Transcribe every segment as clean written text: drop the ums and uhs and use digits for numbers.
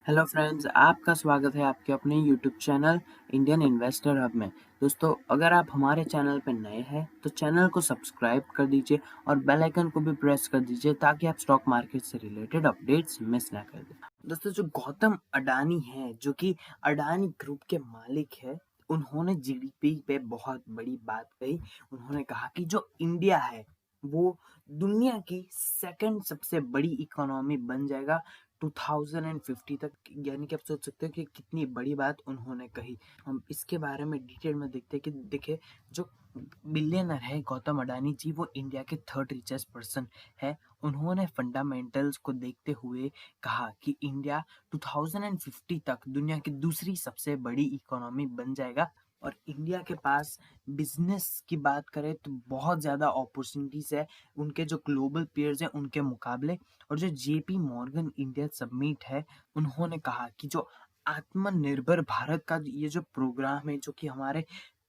Hello friends, आपका स्वागत है आपके अपने YouTube channel Indian investor hub में। दोस्तों, अगर आप हमारे चैनल पर नए हैं तो चैनल को सब्सक्राइब कर दीजिए और बेल आइकन को भी प्रेस कर दीजिए ताकि आप स्टॉक मार्केट से रिलेटेड अपडेट्स मिस ना कर दें। दोस्तों, जो गौतम अडानी है, जो कि अडानी ग्रुप के मालिक है, उन्होंने जीडीपी पे बहुत बड़ी बात कही। उन्होंने कहा कि जो इंडिया है वो दुनिया की सेकंड सबसे बड़ी इकोनॉमी बन जाएगा 2050 तक। यानी कि आप सोच सकते हो कि कितनी बड़ी बात उन्होंने कही। हम इसके बारे में डिटेल में देखते हैं कि देखिए, जो बिलियनर है गौतम अडानी जी, वो इंडिया के थर्ड रिचेस्ट पर्सन है। उन्होंने फंडामेंटल्स को देखते हुए कहा कि इंडिया 2050 तक दुनिया की दूसरी सबसे बड़ी इकोनॉमी बन जाएगा। और इंडिया के पास बिजनेस की बात करें तो बहुत ज़्यादा अपॉर्चुनिटीज है उनके जो ग्लोबल पेयर्स हैं उनके मुकाबले। और जो जेपी मॉर्गन इंडिया समिट है, उन्होंने कहा कि जो आत्मनिर्भर भारत का ये जो प्रोग्राम है, जो कि हमारे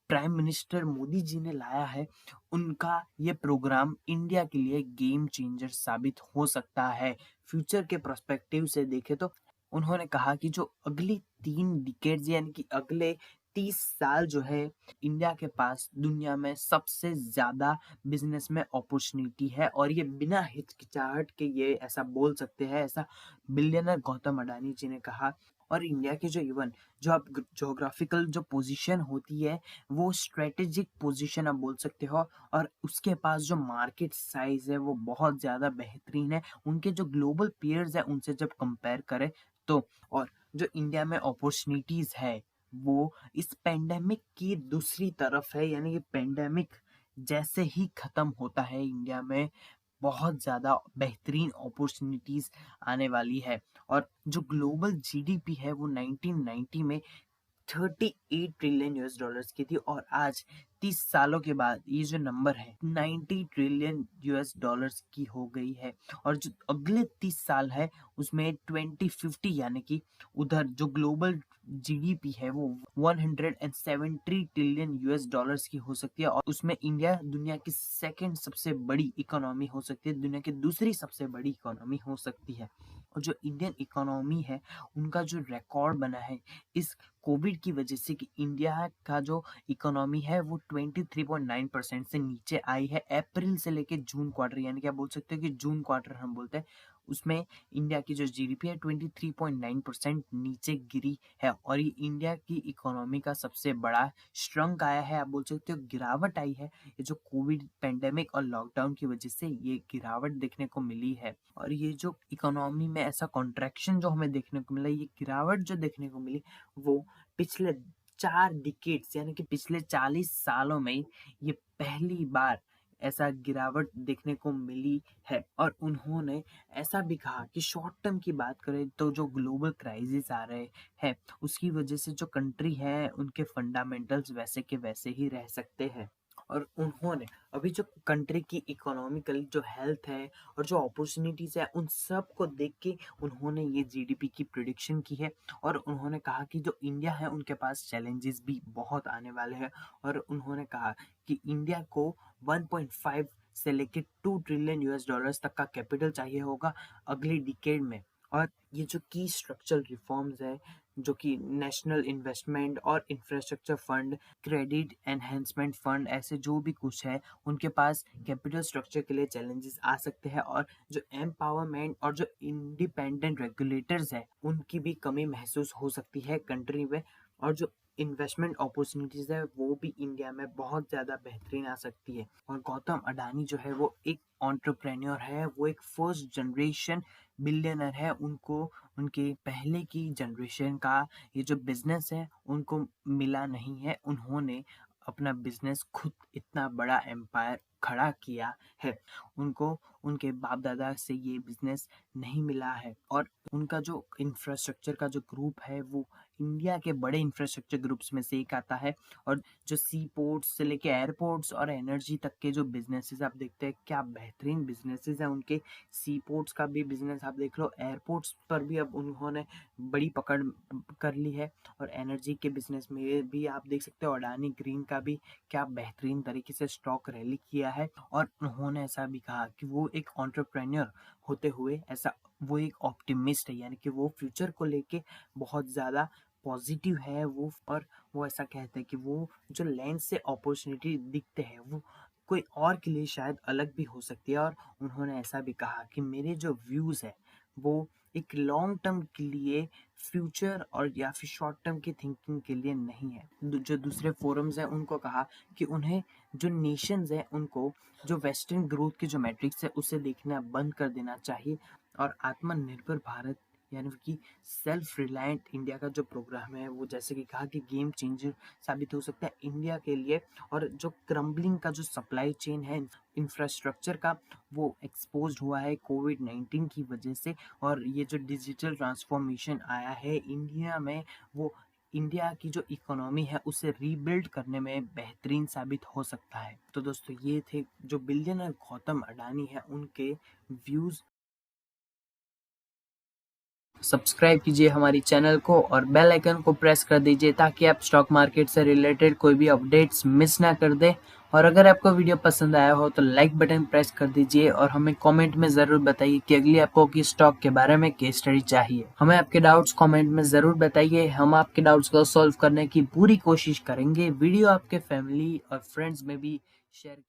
प्राइम मिनिस्टर मोदी जी ने लाया है, उनका ये प्रोग्राम इंडिया के लिए गेम चेंजर साबित हो सकता है। फ्यूचर के पर्सपेक्टिव से देखें तो उन्होंने कहा कि जो अगली 3 डिकेड्स यानी कि अगले 30 साल जो है, इंडिया के पास दुनिया में सबसे ज़्यादा बिजनेस में अपॉर्चुनिटी है। और ये बिना हिचकिचाहट के ये ऐसा बोल सकते हैं, ऐसा बिलियनर गौतम अडानी जी ने कहा। और इंडिया की जो इवन जो आप जोग्राफिकल जो पोजीशन होती है, वो स्ट्रेटेजिक पोजीशन आप बोल सकते हो। और उसके पास जो मार्केट साइज है वो बहुत ज़्यादा बेहतरीन है उनके जो ग्लोबल पीयर्स है उनसे जब कंपेयर करें तो। और जो इंडिया में अपॉर्चुनिटीज है वो इस पेंडेमिक की दूसरी तरफ है। यानी कि पेंडेमिक जैसे ही खत्म होता है, इंडिया में बहुत ज़्यादा बेहतरीन अपॉर्चुनिटीज आने वाली है। और जो ग्लोबल जीडीपी है वो 1990 में 38 ट्रिलियन US डॉलर्स की थी, और आज 30 सालों के बाद ये जो नंबर है 90 ट्रिलियन US डॉलर्स की हो गई है। और जो अगले 30 साल है उसमें 2050 यानी कि उधर जो ग्लोबल जीडीपी है वो 170 ट्रिलियन US डॉलर्स की हो सकती है। और उसमें इंडिया दुनिया की सेकंड सबसे बड़ी इकोनॉमी हो सकती है, दुनिया की दूसरी सबसे बड़ी इकोनॉमी हो सकती है। और जो इंडियन इकोनॉमी है उनका जो रिकॉर्ड बना है इस कोविड की वजह से कि इंडिया का जो इकोनॉमी है वो 23.9% से नीचे आई है अप्रैल से लेके जून क्वार्टर। यानी कि आप बोल सकते हो कि जून क्वार्टर हम बोलते हैं, उसमें इंडिया की जो जीडीपी है 23.9% नीचे गिरी है। और ये इंडिया की इकोनॉमी का सबसे बड़ा श्रंक आया है, आप बोल सकते हो गिरावट आई है। ये जो कोविड पेंडेमिक और लॉकडाउन की वजह से ये गिरावट देखने को मिली है। और ये जो इकोनॉमी में ऐसा कॉन्ट्रैक्शन जो हमें देखने को मिला, ये गिरावट जो देखने को मिली, वो पिछले 4 डिकेड्स यानी कि पिछले 40 सालों में ये पहली बार ऐसा गिरावट देखने को मिली है। और उन्होंने ऐसा भी कहा कि शॉर्ट टर्म की बात करें तो जो ग्लोबल क्राइसिस आ रहे हैं उसकी वजह से जो कंट्री है उनके फंडामेंटल्स वैसे के वैसे ही रह सकते हैं। और उन्होंने अभी जो कंट्री की इकोनॉमिकल जो हेल्थ है और जो अपॉर्चुनिटीज है उन सब को देख के उन्होंने ये जीडीपी की प्रिडिक्शन की है। और उन्होंने कहा कि जो इंडिया है उनके पास चैलेंजेस भी बहुत आने वाले हैं। और उन्होंने कहा कि इंडिया को 1.5 से लेके 2 ट्रिलियन US डॉलर्स तक का कैपिटल चाहिए होगा अगली डिकेड में। और ये जो की स्ट्रक्चरल रिफॉर्म्स है, जो कि नेशनल इन्वेस्टमेंट और infrastructure fund, credit enhancement fund, ऐसे जो भी कुछ है उनके पास कैपिटल स्ट्रक्चर के लिए चैलेंजेस आ सकते हैं। और जो एम्पावरमेंट और जो इंडिपेंडेंट रेगुलेटर्स है उनकी भी कमी महसूस हो सकती है कंट्री में। और जो इन्वेस्टमेंट अपॉर्चुनिटीज है वो भी इंडिया में बहुत ज़्यादा बेहतरीन आ सकती है। और गौतम अडानी जो है वो एक एंटरप्रेन्योर है, वो एक फर्स्ट जनरेशन बिलियनर है। उनको उनके पहले की जनरेशन का ये जो बिजनेस है उनको मिला नहीं है। उन्होंने अपना बिजनेस खुद इतना बड़ा एम्पायर खड़ा किया है, उनको उनके बाप दादा से ये बिजनेस नहीं मिला है। और उनका जो इंफ्रास्ट्रक्चर का जो ग्रुप है वो इंडिया के बड़े इंफ्रास्ट्रक्चर ग्रुप्स में से एक आता है। और जो सी पोर्ट्स से लेके एयरपोर्ट्स और एनर्जी तक के जो बिजनेसेस आप देखते हैं, क्या बेहतरीन बिजनेसेस हैं उनके। सी पोर्ट्स का भी बिजनेस आप देख लो, एयरपोर्ट्स पर भी अब उन्होंने बड़ी पकड़ कर ली है। और एनर्जी के बिजनेस में भी आप देख सकते हो अडानी ग्रीन का भी क्या बेहतरीन तरीके से स्टॉक रैली किया है। और उन्होंने ऐसा भी कहा कि वो एक एंटरप्रेन्योर होते हुए ऐसा वो एक ऑप्टिमिस्ट ऑप्टिमिस्ट है, यानी कि वो फ्यूचर को लेके बहुत ज़्यादा पॉजिटिव है वो। और वो ऐसा कहते हैं कि वो जो लेंस से अपॉर्चुनिटी दिखते हैं वो कोई और के लिए शायद अलग भी हो सकती है। और उन्होंने ऐसा भी कहा कि मेरे जो व्यूज़ है वो एक लॉन्ग टर्म के लिए फ्यूचर और या फिर शॉर्ट टर्म की थिंकिंग के लिए नहीं है। जो दूसरे फोरम्स हैं उनको कहा कि उन्हें जो नेशंस हैं उनको जो वेस्टर्न ग्रोथ की जो मैट्रिक्स है उसे देखना बंद कर देना चाहिए और आत्मनिर्भर भारत यानी कि सेल्फ रिलायंट इंडिया का जो प्रोग्राम है वो जैसे कि कहा कि गेम चेंजर साबित हो सकता है इंडिया के लिए। और जो क्रम्बलिंग का जो सप्लाई चेन है इंफ्रास्ट्रक्चर का वो एक्सपोज्ड हुआ है कोविड-19 की वजह से। और ये जो डिजिटल ट्रांसफॉर्मेशन आया है इंडिया में वो इंडिया की जो इकोनॉमी है उसे रीबिल्ड करने में बेहतरीन साबित हो सकता है। तो दोस्तों ये थे जो बिलियनर गौतम अडानी है उनके व्यूज। सब्सक्राइब कीजिए हमारी चैनल को और बेल आइकन को प्रेस कर दीजिए ताकि आप स्टॉक मार्केट से रिलेटेड कोई भी अपडेट्स मिस ना कर दें। और अगर आपको वीडियो पसंद आया हो तो लाइक बटन प्रेस कर दीजिए और हमें कमेंट में ज़रूर बताइए कि अगली आपको किस स्टॉक के बारे में केस स्टडी चाहिए। हमें आपके डाउट्स कमेंट में ज़रूर बताइए, हम आपके डाउट्स को सॉल्व करने की पूरी कोशिश करेंगे। वीडियो आपके फैमिली और फ्रेंड्स में भी शेयर